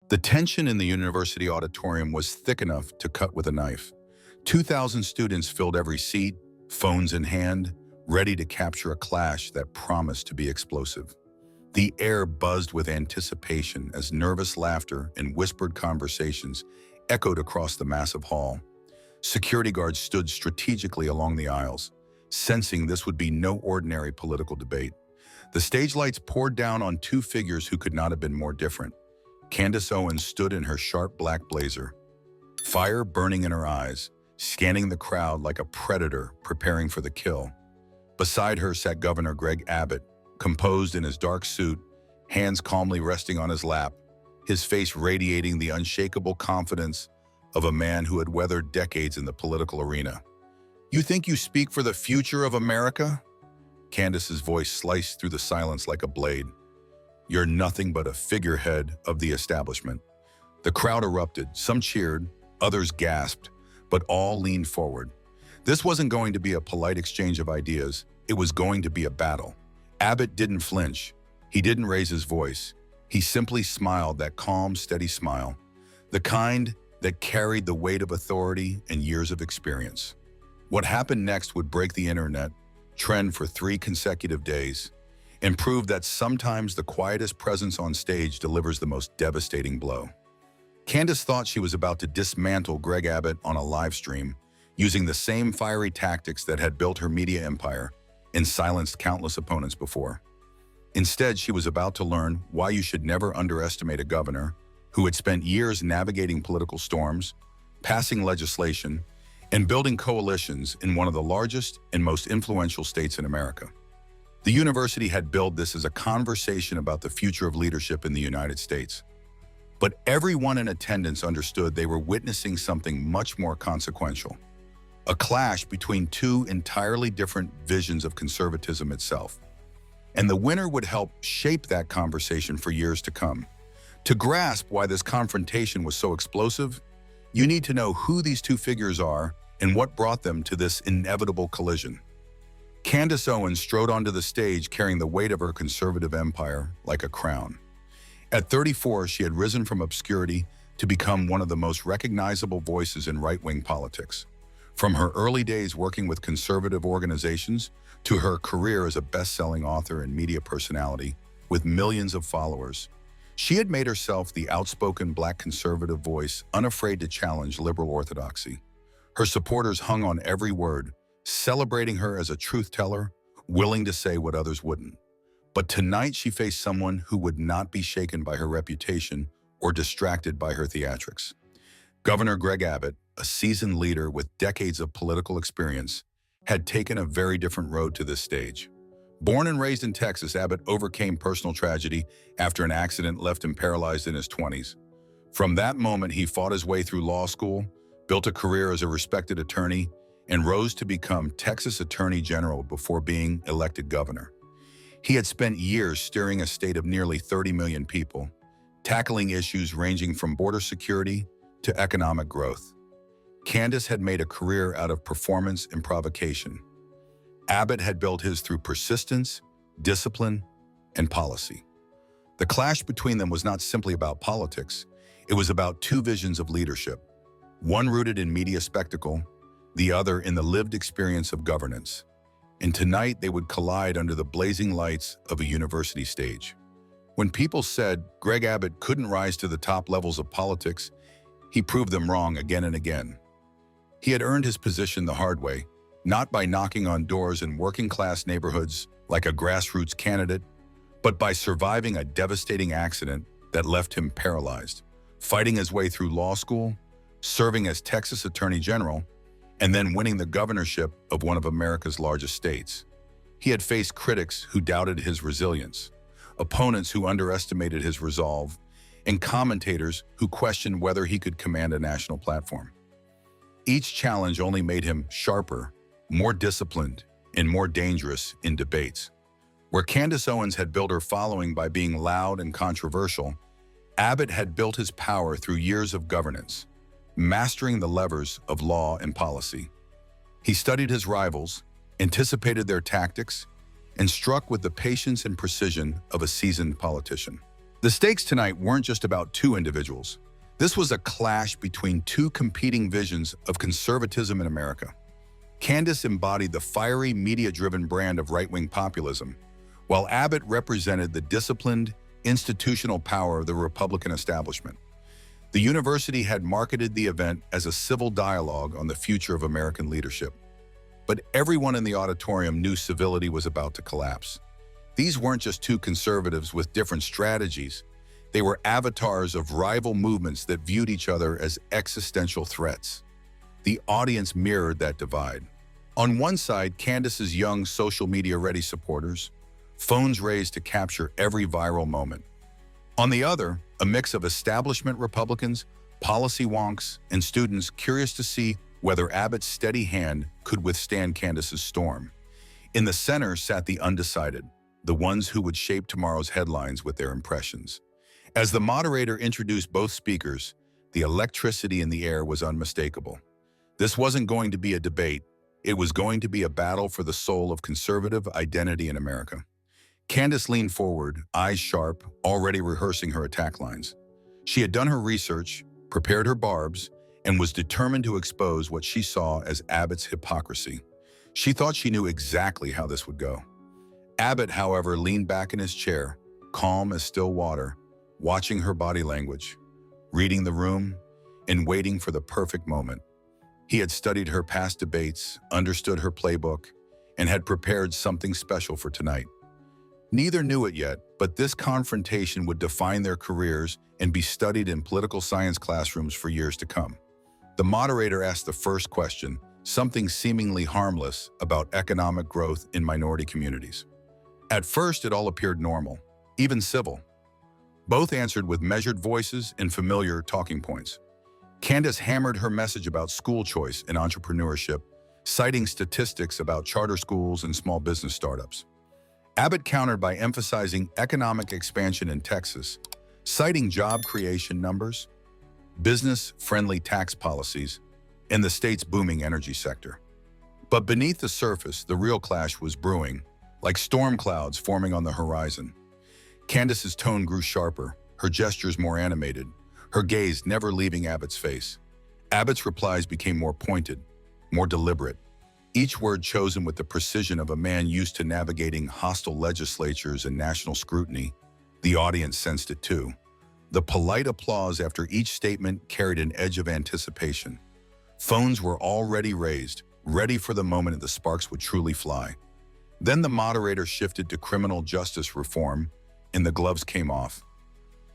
The tension in the university auditorium was thick enough to cut with a knife. 2,000 students filled every seat, phones in hand, ready to capture a clash that promised to be explosive. The air buzzed with anticipation as nervous laughter and whispered conversations echoed across the massive hall. Security guards stood strategically along the aisles, sensing this would be no ordinary political debate. The stage lights poured down on two figures who could not have been more different. Candace Owens stood in her sharp black blazer, fire burning in her eyes, scanning the crowd like a predator preparing for the kill. Beside her sat Governor Greg Abbot, composed in his dark suit, hands calmly resting on his lap, his face radiating the unshakable confidence of a man who had weathered decades in the political arena. "You think you speak for the future of America?" Candace's voice sliced through the silence like a blade. "You're nothing but a figurehead of the establishment." The crowd erupted. Some cheered, others gasped, but all leaned forward. This wasn't going to be a polite exchange of ideas. It was going to be a battle. Abbott didn't flinch. He didn't raise his voice. He simply smiled, that calm, steady smile, the kind that carried the weight of authority and years of experience. What happened next would break the internet, trend for 3 consecutive days, and prove that sometimes the quietest presence on stage delivers the most devastating blow. Candace thought she was about to dismantle Greg Abbott on a live stream, using the same fiery tactics that had built her media empire and silenced countless opponents before. Instead, she was about to learn why you should never underestimate a governor who had spent years navigating political storms, passing legislation, and building coalitions in one of the largest and most influential states in America. The university had billed this as a conversation about the future of leadership in the United States. But everyone in attendance understood they were witnessing something much more consequential: a clash between two entirely different visions of conservatism itself. And the winner would help shape that conversation for years to come. To grasp why this confrontation was so explosive, you need to know who these two figures are and what brought them to this inevitable collision. Candace Owens strode onto the stage carrying the weight of her conservative empire like a crown. At 34, she had risen from obscurity to become one of the most recognizable voices in right-wing politics. From her early days working with conservative organizations to her career as a best-selling author and media personality with millions of followers, she had made herself the outspoken Black conservative voice, unafraid to challenge liberal orthodoxy. Her supporters hung on every word, celebrating her as a truth teller, willing to say what others wouldn't. But tonight she faced someone who would not be shaken by her reputation or distracted by her theatrics. Governor Greg Abbott, a seasoned leader with decades of political experience, had taken a very different road to this stage. Born and raised in Texas, Abbott overcame personal tragedy after an accident left him paralyzed in his 20s. From that moment, he fought his way through law school, built a career as a respected attorney, and rose to become Texas Attorney General before being elected governor. He had spent years steering a state of nearly 30 million people, tackling issues ranging from border security to economic growth. Candace had made a career out of performance and provocation. Abbott had built his through persistence, discipline, and policy. The clash between them was not simply about politics. It was about two visions of leadership, one rooted in media spectacle, the other in the lived experience of governance. And tonight they would collide under the blazing lights of a university stage. When people said Greg Abbott couldn't rise to the top levels of politics, he proved them wrong again and again. He had earned his position the hard way, not by knocking on doors in working-class neighborhoods like a grassroots candidate, but by surviving a devastating accident that left him paralyzed, fighting his way through law school, serving as Texas Attorney General, and then winning the governorship of one of America's largest states. He had faced critics who doubted his resilience, opponents who underestimated his resolve, and commentators who questioned whether he could command a national platform. Each challenge only made him sharper, more disciplined, and more dangerous in debates. Where Candace Owens had built her following by being loud and controversial, Abbott had built his power through years of governance, mastering the levers of law and policy. He studied his rivals, anticipated their tactics, and struck with the patience and precision of a seasoned politician. The stakes tonight weren't just about two individuals. This was a clash between two competing visions of conservatism in America. Candace embodied the fiery, media-driven brand of right-wing populism, while Abbot represented the disciplined, institutional power of the Republican establishment. The university had marketed the event as a civil dialogue on the future of American leadership. But everyone in the auditorium knew civility was about to collapse. These weren't just two conservatives with different strategies. They were avatars of rival movements that viewed each other as existential threats. The audience mirrored that divide. On one side, Candace's young social media-ready supporters, phones raised to capture every viral moment. On the other, a mix of establishment Republicans, policy wonks, and students curious to see whether Abbott's steady hand could withstand Candace's storm. In the center sat the undecided, the ones who would shape tomorrow's headlines with their impressions. As the moderator introduced both speakers, the electricity in the air was unmistakable. This wasn't going to be a debate. It was going to be a battle for the soul of conservative identity in America. Candace leaned forward, eyes sharp, already rehearsing her attack lines. She had done her research, prepared her barbs, and was determined to expose what she saw as Abbott's hypocrisy. She thought she knew exactly how this would go. Abbot, however, leaned back in his chair, calm as still water, watching her body language, reading the room, and waiting for the perfect moment. He had studied her past debates, understood her playbook, and had prepared something special for tonight. Neither knew it yet, but this confrontation would define their careers and be studied in political science classrooms for years to come. The moderator asked the first question, something seemingly harmless about economic growth in minority communities. At first, it all appeared normal, even civil. Both answered with measured voices and familiar talking points. Candace hammered her message about school choice and entrepreneurship, citing statistics about charter schools and small business startups. Abbott countered by emphasizing economic expansion in Texas, citing job creation numbers, business-friendly tax policies, and the state's booming energy sector. But beneath the surface, the real clash was brewing, like storm clouds forming on the horizon. Candace's tone grew sharper, her gestures more animated, her gaze never leaving Abbott's face. Abbott's replies became more pointed, more deliberate, each word chosen with the precision of a man used to navigating hostile legislatures and national scrutiny. The audience sensed it too. The polite applause after each statement carried an edge of anticipation. Phones were already raised, ready for the moment the sparks would truly fly. Then the moderator shifted to criminal justice reform, and the gloves came off.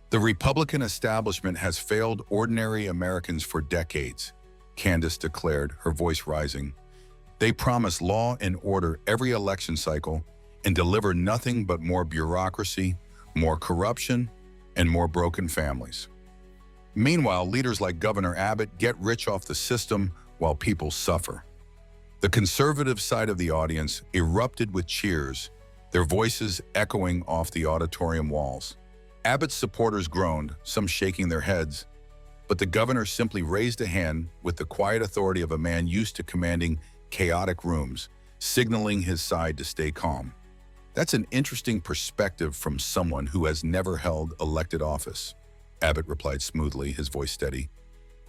The Republican establishment has failed ordinary Americans for decades, Candace declared, her voice rising. They promise law and order every election cycle and deliver nothing but more bureaucracy, more corruption, and more broken families. Meanwhile, leaders like Governor Abbott get rich off the system while people suffer. The conservative side of the audience erupted with cheers, their voices echoing off the auditorium walls. Abbott's supporters groaned, some shaking their heads, but the governor simply raised a hand with the quiet authority of a man used to commanding chaotic rooms, signaling his side to stay calm. That's an interesting perspective from someone who has never held elected office, Abbot replied smoothly, his voice steady.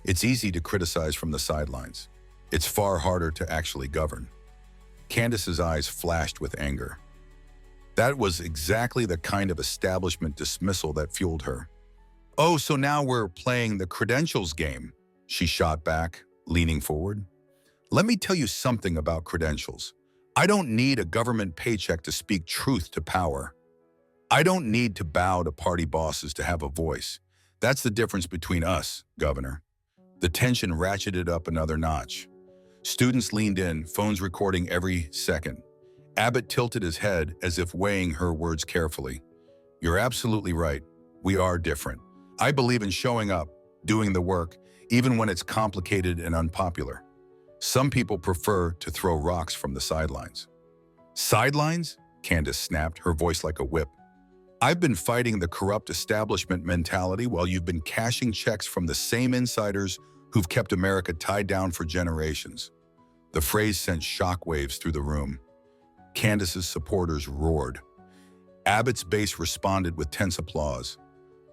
It's easy to criticize from the sidelines. It's far harder to actually govern. Candace's eyes flashed with anger. That was exactly the kind of establishment dismissal that fueled her. Oh, so now we're playing the credentials game, she shot back, leaning forward. Let me tell you something about credentials. I don't need a government paycheck to speak truth to power. I don't need to bow to party bosses to have a voice. That's the difference between us, Governor. The tension ratcheted up another notch. Students leaned in, phones recording every second. Abbott tilted his head as if weighing her words carefully. You're absolutely right. We are different. I believe in showing up, doing the work, even when it's complicated and unpopular. Some people prefer to throw rocks from the sidelines. Sidelines? Candace snapped, her voice like a whip. I've been fighting the corrupt establishment mentality while you've been cashing checks from the same insiders who've kept America tied down for generations. The phrase sent shockwaves through the room. Candace's supporters roared. Abbott's base responded with tense applause.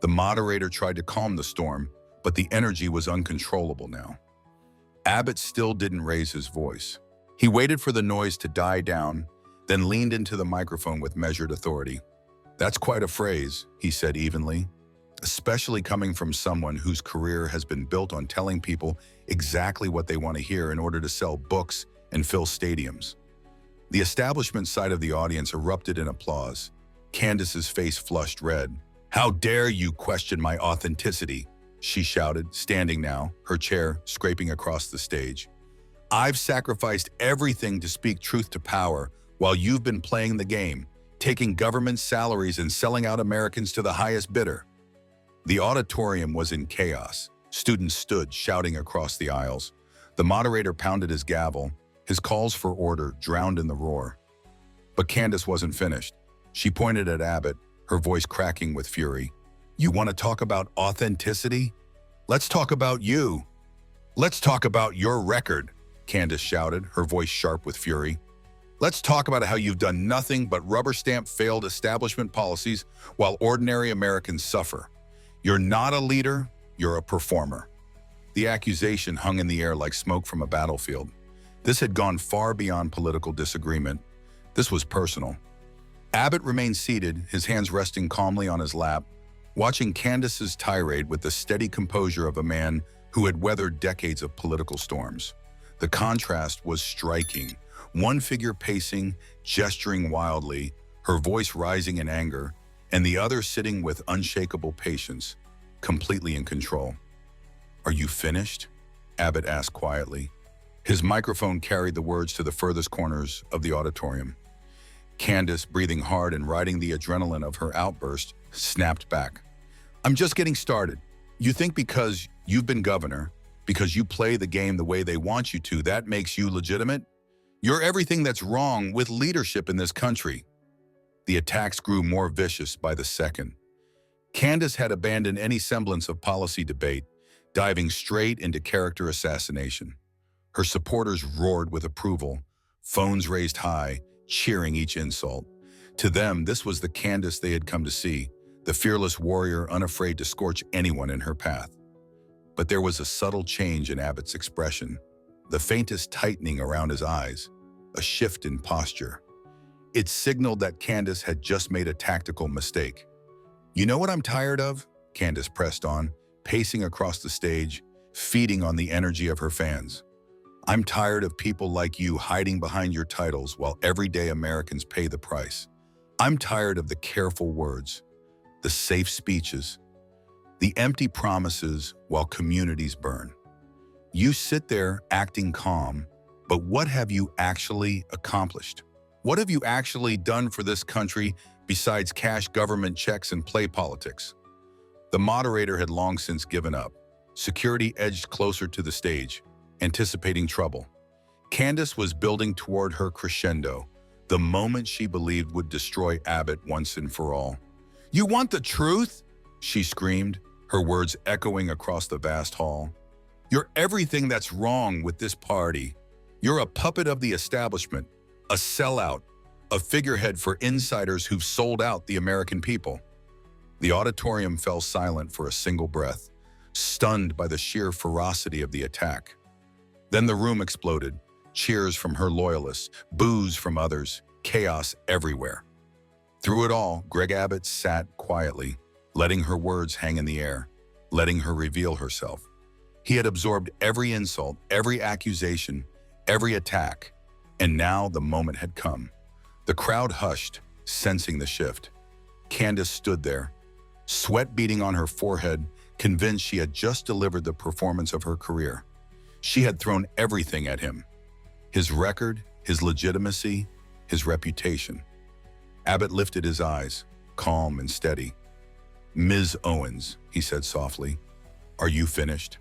The moderator tried to calm the storm, but the energy was uncontrollable now. Abbot still didn't raise his voice. He waited for the noise to die down, then leaned into the microphone with measured authority. "That's quite a phrase," he said evenly, "especially coming from someone whose career has been built on telling people exactly what they want to hear in order to sell books and fill stadiums." The establishment side of the audience erupted in applause. Candace's face flushed red. "How dare you question my authenticity?" she shouted, standing now, her chair scraping across the stage. "I've sacrificed everything to speak truth to power while you've been playing the game, taking government salaries and selling out Americans to the highest bidder." The auditorium was in chaos. Students stood, shouting across the aisles. The moderator pounded his gavel, his calls for order drowned in the roar. But Candace wasn't finished. She pointed at Abbot, her voice cracking with fury. "You want to talk about authenticity? Let's talk about you. Let's talk about your record," Candace shouted, her voice sharp with fury. "Let's talk about how you've done nothing but rubber stamp failed establishment policies while ordinary Americans suffer. You're not a leader, you're a performer." The accusation hung in the air like smoke from a battlefield. This had gone far beyond political disagreement. This was personal. Abbot remained seated, his hands resting calmly on his lap, watching Candace's tirade with the steady composure of a man who had weathered decades of political storms. The contrast was striking. One figure pacing, gesturing wildly, her voice rising in anger, and the other sitting with unshakable patience, completely in control. "Are you finished?" Abbot asked quietly. His microphone carried the words to the furthest corners of the auditorium. Candace, breathing hard and riding the adrenaline of her outburst, snapped back. "I'm just getting started. You think because you've been governor, because you play the game the way they want you to, that makes you legitimate? You're everything that's wrong with leadership in this country." The attacks grew more vicious by the second. Candace had abandoned any semblance of policy debate, diving straight into character assassination. Her supporters roared with approval, phones raised high, cheering each insult. To them, this was the Candace they had come to see, the fearless warrior unafraid to scorch anyone in her path. But there was a subtle change in Abbot's expression, the faintest tightening around his eyes, a shift in posture. It signaled that Candace had just made a tactical mistake. "You know what I'm tired of?" Candace pressed on, pacing across the stage, feeding on the energy of her fans. "I'm tired of people like you hiding behind your titles while everyday Americans pay the price. I'm tired of the careful words, the safe speeches, the empty promises while communities burn. You sit there acting calm, but what have you actually accomplished? What have you actually done for this country besides cash government checks and play politics?" The moderator had long since given up. Security edged closer to the stage, anticipating trouble. Candace was building toward her crescendo, the moment she believed would destroy Abbot once and for all. "You want the truth?" she screamed, her words echoing across the vast hall. "You're everything that's wrong with this party. You're a puppet of the establishment, a sellout, a figurehead for insiders who've sold out the American people." The auditorium fell silent for a single breath, stunned by the sheer ferocity of the attack. Then the room exploded, cheers from her loyalists, boos from others, chaos everywhere. Through it all, Greg Abbott sat quietly, letting her words hang in the air, letting her reveal herself. He had absorbed every insult, every accusation, every attack, and now the moment had come. The crowd hushed, sensing the shift. Candace stood there, sweat beading on her forehead, convinced she had just delivered the performance of her career. She had thrown everything at him. His record, his legitimacy, his reputation. Abbot lifted his eyes, calm and steady. "Ms. Owens," he said softly, "are you finished?"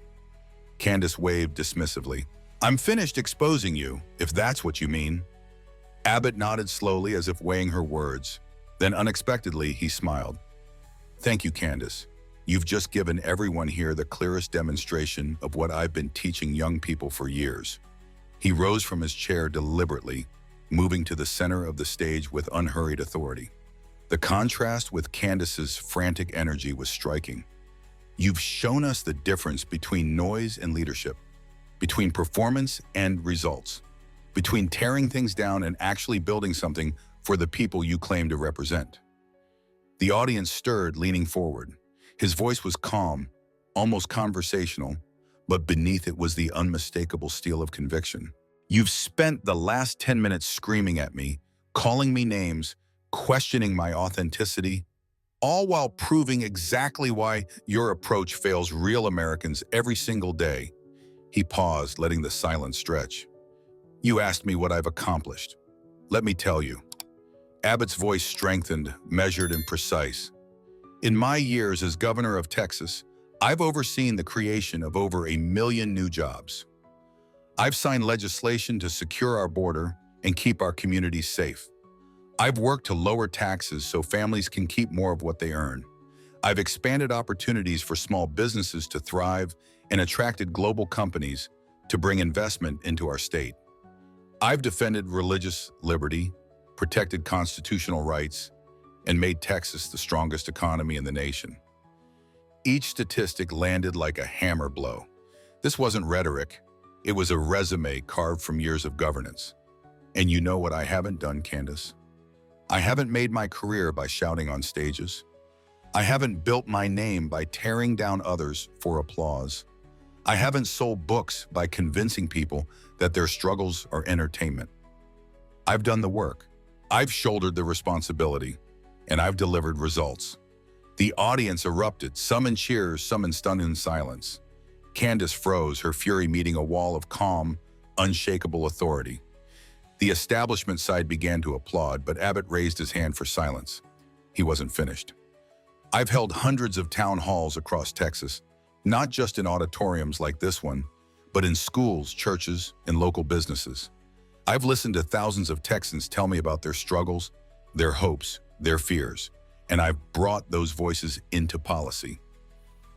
Candace waved dismissively. "I'm finished exposing you, if that's what you mean." Abbot nodded slowly as if weighing her words. Then unexpectedly, he smiled. "Thank you, Candace. You've just given everyone here the clearest demonstration of what I've been teaching young people for years." He rose from his chair deliberately, moving to the center of the stage with unhurried authority. The contrast with Candace's frantic energy was striking. You've shown us the difference between noise and leadership, between performance and results, between tearing things down and actually building something for the people you claim to represent. The audience stirred, leaning forward. His voice was calm, almost conversational, but beneath it was the unmistakable steel of conviction. You've spent the last 10 minutes screaming at me, calling me names, questioning my authenticity, all while proving exactly why your approach fails real Americans every single day. He paused, letting the silence stretch. You asked me what I've accomplished. Let me tell you. Abbot's voice strengthened, measured, and precise. In my years as governor of Texas, I've overseen the creation of over 1 million new jobs. I've signed legislation to secure our border and keep our communities safe. I've worked to lower taxes so families can keep more of what they earn. I've expanded opportunities for small businesses to thrive and attracted global companies to bring investment into our state. I've defended religious liberty, protected constitutional rights, and made Texas the strongest economy in the nation. Each statistic landed like a hammer blow. This wasn't rhetoric. It was a resume carved from years of governance. And you know what I haven't done, Candace? I haven't made my career by shouting on stages. I haven't built my name by tearing down others for applause. I haven't sold books by convincing people that their struggles are entertainment. I've done the work. I've shouldered the responsibility, and I've delivered results. The audience erupted, some in cheers, some in stunned silence. Candace froze, her fury meeting a wall of calm, unshakable authority. The establishment side began to applaud, but Abbot raised his hand for silence. He wasn't finished. I've held hundreds of town halls across Texas, not just in auditoriums like this one, but in schools, churches, and local businesses. I've listened to thousands of Texans tell me about their struggles, their hopes, their fears, and I've brought those voices into policy.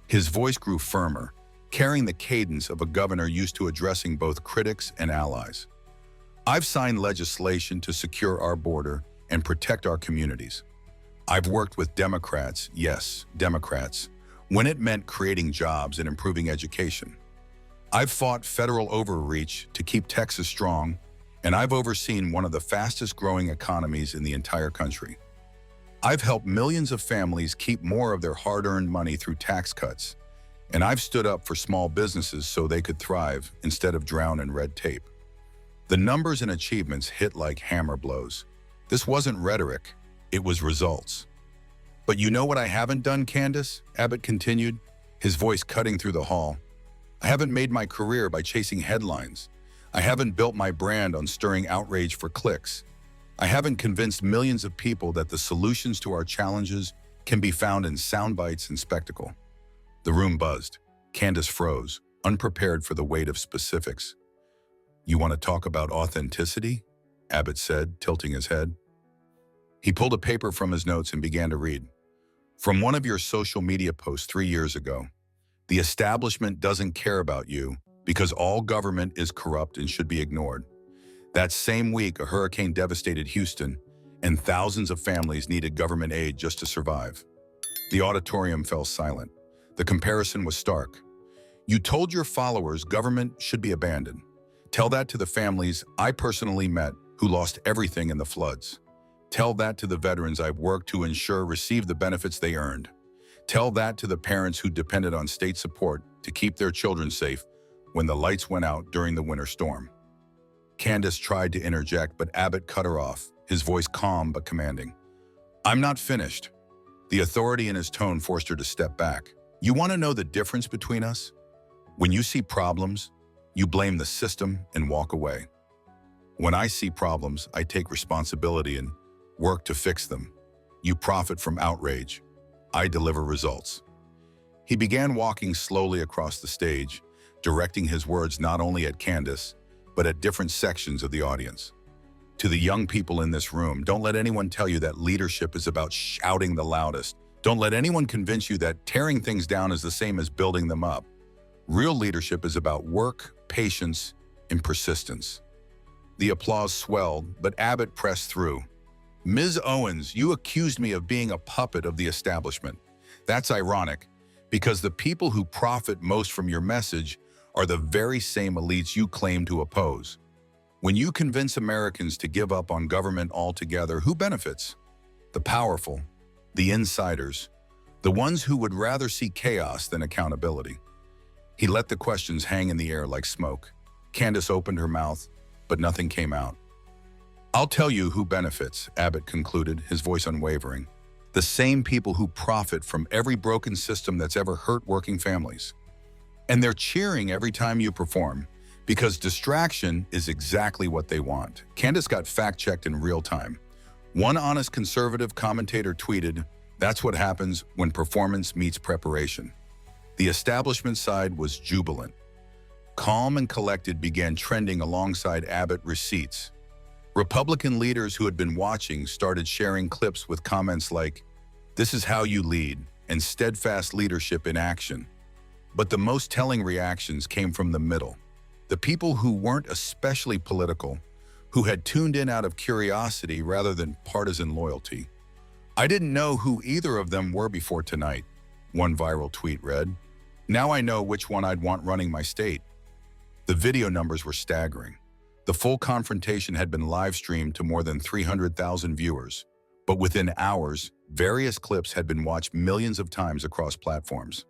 His voice grew firmer, carrying the cadence of a governor used to addressing both critics and allies. I've signed legislation to secure our border and protect our communities. I've worked with Democrats, yes, Democrats, when it meant creating jobs and improving education. I've fought federal overreach to keep Texas strong, and I've overseen one of the fastest growing economies in the entire country. I've helped millions of families keep more of their hard-earned money through tax cuts, and I've stood up for small businesses so they could thrive instead of drown in red tape. The numbers and achievements hit like hammer blows. This wasn't rhetoric, it was results. But you know what I haven't done, Candace? Abbot continued, his voice cutting through the hall. I haven't made my career by chasing headlines. I haven't built my brand on stirring outrage for clicks. I haven't convinced millions of people that the solutions to our challenges can be found in sound bites and spectacle. The room buzzed. Candace froze, unprepared for the weight of specifics. You want to talk about authenticity? Abbot said, tilting his head. He pulled a paper from his notes and began to read. From one of your social media posts 3 years ago, the establishment doesn't care about you because all government is corrupt and should be ignored. That same week, a hurricane devastated Houston, and thousands of families needed government aid just to survive. The auditorium fell silent. The comparison was stark. You told your followers government should be abandoned. Tell that to the families I personally met who lost everything in the floods. Tell that to the veterans I've worked to ensure receive the benefits they earned. Tell that to the parents who depended on state support to keep their children safe when the lights went out during the winter storm. Candace tried to interject, but Abbot cut her off, his voice calm but commanding. I'm not finished. The authority in his tone forced her to step back. You want to know the difference between us? When you see problems, you blame the system and walk away. When I see problems, I take responsibility and work to fix them. You profit from outrage. I deliver results. He began walking slowly across the stage, directing his words not only at Candace, but at different sections of the audience. To the young people in this room, don't let anyone tell you that leadership is about shouting the loudest. Don't let anyone convince you that tearing things down is the same as building them up. Real leadership is about work, patience, and persistence. The applause swelled, but Abbot pressed through. Ms. Owens, you accused me of being a puppet of the establishment. That's ironic, because the people who profit most from your message are the very same elites you claim to oppose. When you convince Americans to give up on government altogether, who benefits? The powerful, the insiders, the ones who would rather see chaos than accountability. He let the questions hang in the air like smoke. Candace opened her mouth, but nothing came out. I'll tell you who benefits, Abbot concluded, his voice unwavering. The same people who profit from every broken system that's ever hurt working families. And they're cheering every time you perform, because distraction is exactly what they want. Candace got fact-checked in real time. One honest conservative commentator tweeted, "That's what happens when performance meets preparation." The establishment side was jubilant. Calm and collected began trending alongside Abbott receipts. Republican leaders who had been watching started sharing clips with comments like, "This is how you lead," and "steadfast leadership in action." But the most telling reactions came from the middle. The people who weren't especially political, who had tuned in out of curiosity rather than partisan loyalty. "I didn't know who either of them were before tonight," one viral tweet read. "Now I know which one I'd want running my state." The video numbers were staggering. The full confrontation had been live-streamed to more than 300,000 viewers, but within hours, various clips had been watched millions of times across platforms.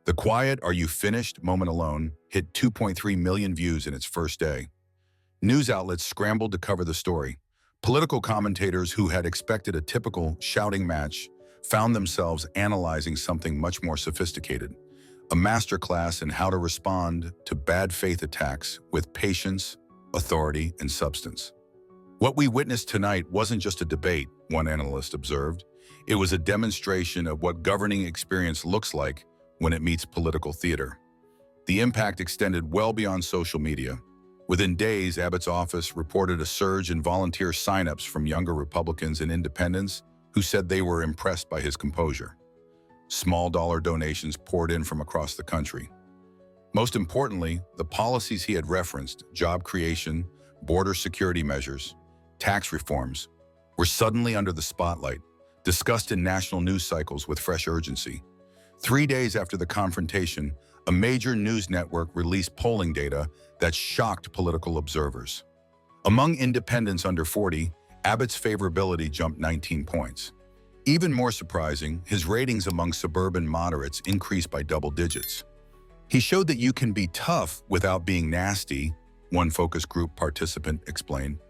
The quiet "Are you finished?" moment alone hit 2.3 million views in its first day. News outlets scrambled to cover the story. Political commentators who had expected a typical shouting match found themselves analyzing something much more sophisticated. A masterclass in how to respond to bad faith attacks with patience, authority, and substance. "What we witnessed tonight wasn't just a debate," one analyst observed. "It was a demonstration of what governing experience looks like when it meets political theater." The impact extended well beyond social media. Within days, Abbott's office reported a surge in volunteer signups from younger Republicans and independents who said they were impressed by his composure. Small dollar donations poured in from across the country. Most importantly, the policies he had referenced, job creation, border security measures, tax reforms, were suddenly under the spotlight, discussed in national news cycles with fresh urgency. 3 days after the confrontation, a major news network released polling data that shocked political observers. Among independents under 40, Abbott's favorability jumped 19 points. Even more surprising, his ratings among suburban moderates increased by double digits. "He showed that you can be tough without being nasty," one focus group participant explained.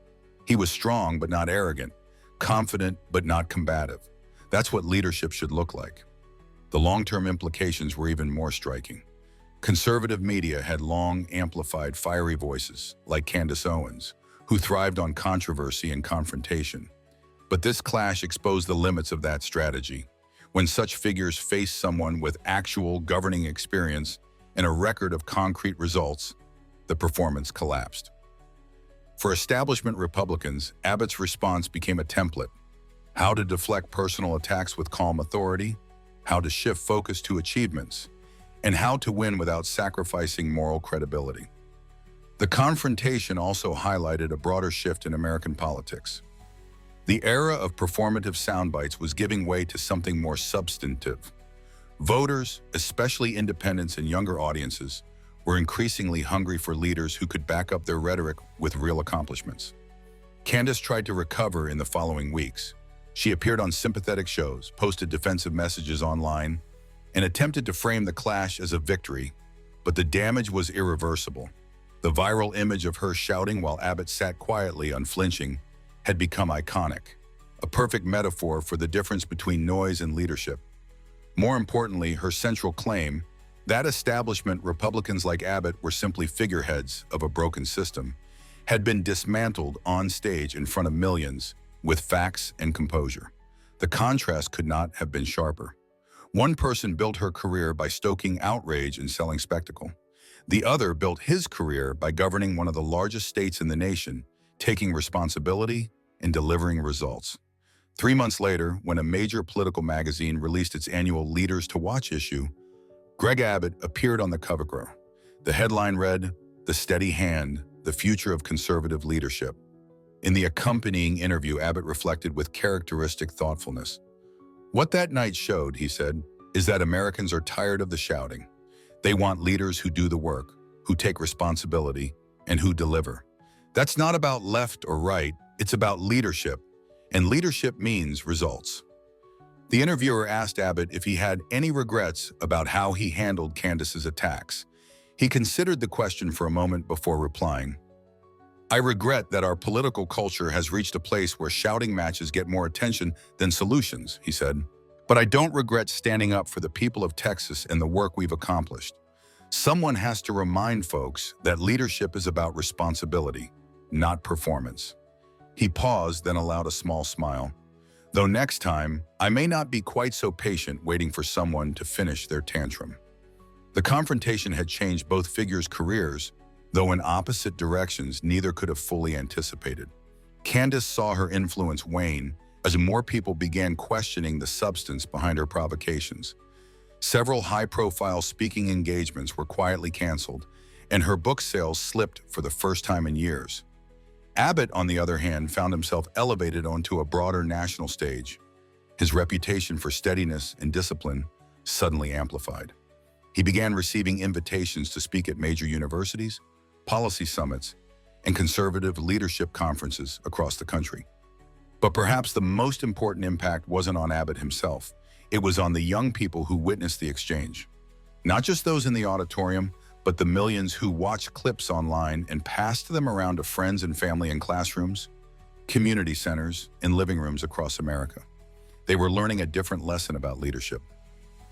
"He was strong but not arrogant, confident but not combative. That's what leadership should look like." The long-term implications were even more striking. Conservative media had long amplified fiery voices, like Candace Owens, who thrived on controversy and confrontation. But this clash exposed the limits of that strategy. When such figures face someone with actual governing experience and a record of concrete results, the performance collapsed. For establishment Republicans, Abbott's response became a template: how to deflect personal attacks with calm authority, how to shift focus to achievements, and how to win without sacrificing moral credibility. The confrontation also highlighted a broader shift in American politics. The era of performative soundbites was giving way to something more substantive. Voters, especially independents and younger audiences, were increasingly hungry for leaders who could back up their rhetoric with real accomplishments. Candace tried to recover in the following weeks. She appeared on sympathetic shows, posted defensive messages online, and attempted to frame the clash as a victory, but the damage was irreversible. The viral image of her shouting while Abbott sat quietly, unflinching, had become iconic, a perfect metaphor for the difference between noise and leadership. More importantly, her central claim, that establishment Republicans like Abbott were simply figureheads of a broken system, had been dismantled on stage in front of millions with facts and composure. The contrast could not have been sharper. One person built her career by stoking outrage and selling spectacle. The other built his career by governing one of the largest states in the nation, taking responsibility and delivering results. 3 months later, when a major political magazine released its annual Leaders to Watch issue, Greg Abbott appeared on the cover. The headline read, "The Steady Hand, the Future of Conservative Leadership." In the accompanying interview, Abbot reflected with characteristic thoughtfulness. What that night showed, he said, is that Americans are tired of the shouting. They want leaders who do the work, who take responsibility, and who deliver. That's not about left or right, it's about leadership, and leadership means results. The interviewer asked Abbot if he had any regrets about how he handled Candace's attacks. He considered the question for a moment before replying. I regret that our political culture has reached a place where shouting matches get more attention than solutions, he said. But I don't regret standing up for the people of Texas and the work we've accomplished. Someone has to remind folks that leadership is about responsibility, not performance. He paused, then allowed a small smile. Though next time, I may not be quite so patient waiting for someone to finish their tantrum. The confrontation had changed both figures' careers, though in opposite directions neither could have fully anticipated. Candace saw her influence wane as more people began questioning the substance behind her provocations. Several high-profile speaking engagements were quietly canceled, and her book sales slipped for the first time in years. Abbot, on the other hand, found himself elevated onto a broader national stage. His reputation for steadiness and discipline suddenly amplified. He began receiving invitations to speak at major universities, policy summits, and conservative leadership conferences across the country. But perhaps the most important impact wasn't on Abbot himself. It was on the young people who witnessed the exchange. Not just those in the auditorium, but the millions who watched clips online and passed them around to friends and family in classrooms, community centers, and living rooms across America. They were learning a different lesson about leadership.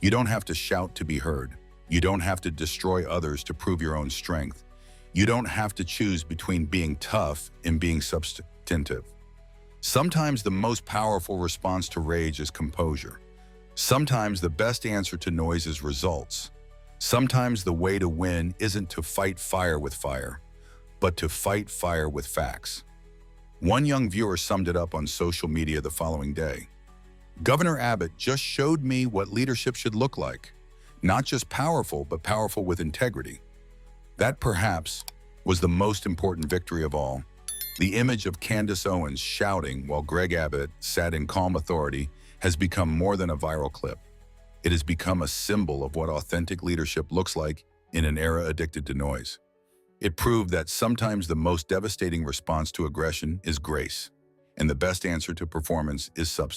You don't have to shout to be heard. You don't have to destroy others to prove your own strength. You don't have to choose between being tough and being substantive. Sometimes the most powerful response to rage is composure. Sometimes the best answer to noise is results. Sometimes the way to win isn't to fight fire with fire, but to fight fire with facts. One young viewer summed it up on social media the following day. Governor Abbot just showed me what leadership should look like. Not just powerful, but powerful with integrity. That perhaps was the most important victory of all. The image of Candace Owens shouting while Greg Abbott sat in calm authority has become more than a viral clip. It has become a symbol of what authentic leadership looks like in an era addicted to noise. It proved that sometimes the most devastating response to aggression is grace, and the best answer to performance is substance.